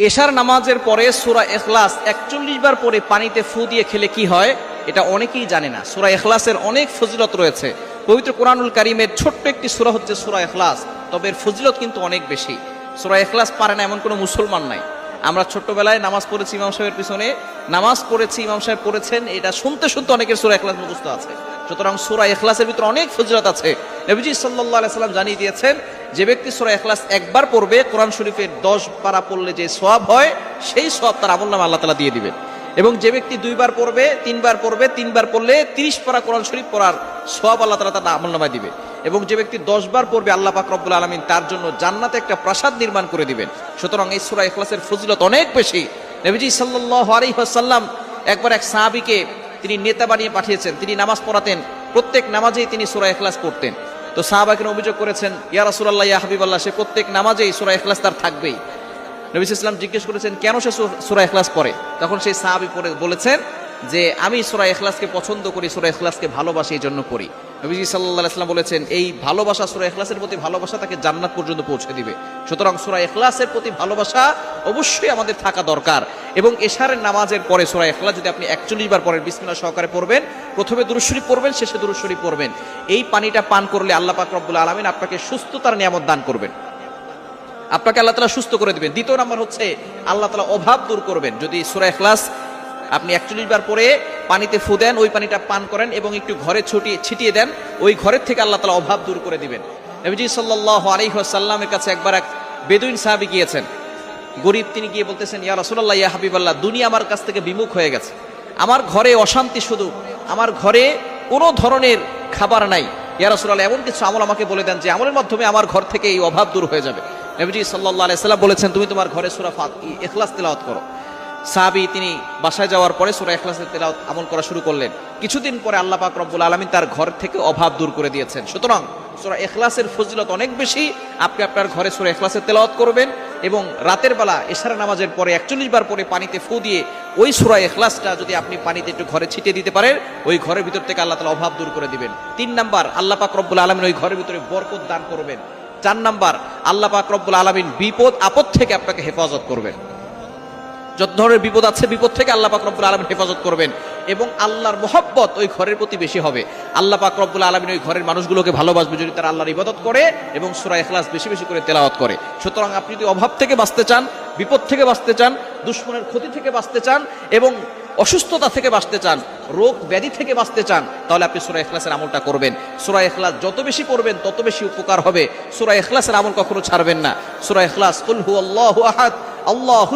এশার নামাজের পরে সূরা ইখলাস ৪১ বার পরে পানিতে ফু দিয়ে খেলে কি হয়, এটা অনেকেই জানে না। সূরা ইখলাসের অনেক ফজিলত রয়েছে। পবিত্র কোরআনুল কারীমের ছোট্ট একটি সূরা হচ্ছে সূরা ইখলাস, তবে এর ফজিলত কিন্তু অনেক বেশি। সূরা ইখলাস পারে না এমন কোনো মুসলমান নাই। আমরা ছোট্টবেলায় নামাজ পড়েছি ইমাম সাহেবের পিছনে, নামাজ পড়েছি ইমাম সাহেব পড়েছেন, এটা শুনতে শুনতে অনেকের সূরা ইখলাস মুখস্থ আছে। সুতরাং সূরা ইখলাসের ভিতরে অনেক ফজিলত আছে। নবীজি সাল্লাল্লাহু আলাইহি সাল্লাম জানিয়ে দিয়েছেন, যে ব্যক্তি সূরা ইখলাস একবার পড়বে, কোরআন শরীফের 10 পারা পড়লে যে সওয়াব হয়, সেই সওয়াব তার আমলনামায় আল্লাহ তাআলা দিয়ে দিবেন। এবং যে ব্যক্তি 2 বার পড়বে, 3 বার পড়বে, 3 বার পড়লে 30 পারা কোরআন শরীফ পড়ার সওয়াব আল্লাহ তাআলা তার আমলনামায় দিবে। এবং যে ব্যক্তি 10 বার পড়বে, আল্লাহ পাক রব্বুল আলামিন তার জন্য জান্নাতে একটা প্রাসাদ নির্মাণ করে দিবেন। সুতরাং এই সূরা ইখলাসের ফজিলত অনেক বেশি। নবীজি সাল্লাল্লাহু আলাইহি ওয়াসাল্লাম একবার এক সাহাবীকে তিনি নেতা বানিয়ে পাঠিয়েছেন। তিনি নামাজ পড়াতেন, প্রত্যেক নামাজেই তিনি সূরা ইখলাস পড়তেন। তো সাহাবাকে অভিযোগ করেছেন, ইয়া রাসূলুল্লাহ, ইয়া হাবিবাল্লাহ, সে প্রত্যেক নামাজেই সূরা ইখলাস তার থাকবেই। নবী সাল্লাল্লাহু আলাইহি ওয়াসাল্লাম জিজ্ঞেস করেছেন, কেন সে সূরা ইখলাস পড়ে? তখন সেই সাহাবী বলেছেন যে, আমি সূরা ইখলাসকে পছন্দ করি, সূরা ইখলাসকে ভালোবাসি, এই জন্য পড়ি। নবীজি সাল্লাল্লাহু আলাইহি ওয়াসাল্লাম বলেছেন, এই ভালোবাসা, সূরা ইখলাসের প্রতি ভালোবাসা তাকে জান্নাত পর্যন্ত পৌঁছে দিবে। সুতরাং সূরা ইখলাসের প্রতি ভালোবাসা অবশ্যই আমাদের থাকা দরকার। এবং এশারের নামাজের পরে সূরা ইখলাস যদি আপনি ৪১ বার পড়েন, বিসমিল্লাহ সহকারে পড়বেন, প্রথমে দুরূদ শরীফ পড়বেন, শেষে দুরূদ শরীফ পড়বেন। এই পানিটা পান করলে আল্লাহ পাক রব্বুল আলামিন আপনাকে সুস্থতার নিয়ামত দান করবেন, আপনাকে আল্লাহ তাআলা সুস্থ করে দিবেন। দ্বিতীয় নাম্বার হচ্ছে, আল্লাহ তাআলা অভাব দূর করবেন। যদি সূরা ইখলাস আপনি ৪১ বার পরে পানিতে ফু দেন, ওই পানিটা পান করেন এবং একটু ঘরে ছিটিয়ে দেন, ওই ঘরের থেকে আল্লাহ তাআলা অভাব দূর করে দিবেন। নবীজি সাল্লাল্লাহু আলাইহি ওয়াসাল্লামের কাছে একবার এক বেদুইন সাহাবী গিয়েছেন, গরীব। তিনি গিয়ে বলতেছেন, ইয়া রাসূলুল্লাহ, ইয়া হাবিবাল্লাহ, দুনিয়া আমার কাছ থেকে বিমুখ হয়ে গেছে, আমার ঘরে অশান্তি শুধু, আমার ঘরে কোনো ধরনের খাবার নাই। ইয়া রাসূলুল্লাহ, এমন কিছু আমল আমাকে বলে দেন যে আমলের মাধ্যমে আমার ঘর থেকে এই অভাব দূর হয়ে যাবে। নবীজি সাল্লাল্লাহু আলাইহি ওয়াসাল্লাম বলেছেন, তুমি তোমার ঘরে সূরা ইখলাস তেলাওয়াত করো। সাহাবী তিনি বাসায় যাওয়ার পরে সূরা ইখলাসের তেলাওয়াত আমল করা শুরু করলেন। কিছুদিন পরে আল্লাহ পাক রব্বুল আলামিন তার ঘর থেকে অভাব দূর করে দিয়েছেন। সুতরাং সূরা ইখলাসের ফজিলত অনেক বেশি। আপনি আপনার ঘরে সূরা ইখলাসের তেলাওয়াত করবেন এবং রাতের বেলা এশার নামাজের পরে ৪১ বার পরে পানিতে ফু দিয়ে ওই সূরা ইখলাসটা যদি আপনি পানিতে একটু ঘরে ছিটিয়ে দিতে পারেন, ওই ঘরের ভিতর থেকে আল্লাহ তাআলা অভাব দূর করে দিবেন। ৩ নাম্বার, আল্লাহ পাক রব্বুল আলামিন ওই ঘরের ভিতরে বরকত দান করবেন। ৪ নাম্বার, আল্লাহ পাক রব্বুল আলামিন বিপদ আপদ থেকে আপনাকে হেফাজত করবেন। যত ধরনের বিপদ আছে, বিপদ থেকে আল্লাহ পাক রব্বুল আলামিন হেফাজত করবেন এবং আল্লাহর মহব্বত ওই ঘরের প্রতি বেশি হবে। আল্লাহ পাক রব্বুল আলামিন ওই ঘরের মানুষগুলোকে ভালোবাসবে যদি তারা আল্লাহর ইবাদত করে এবং সূরা ইখলাস বেশি বেশি করে তেলাওয়াত করে। সুতরাং আপনি যদি অভাব থেকে বাঁচতে চান, বিপদ থেকে বাঁচতে চান, দুশমনের ক্ষতি থেকে বাঁচতে চান এবং অসুস্থতা থেকে বাঁচতে চান, রোগ ব্যাধি থেকে বাঁচতে চান, তাহলে আপনি সূরা ইখলাসের আমলটা করবেন। সূরা ইখলাস যত বেশি পড়বেন তত বেশি উপকার হবে। সূরা ইখলাসের আমল কখনো ছাড়বেন না। সূরা ইখলাস, কুল হুয়াল্লাহু আহাদ, আল্লাহু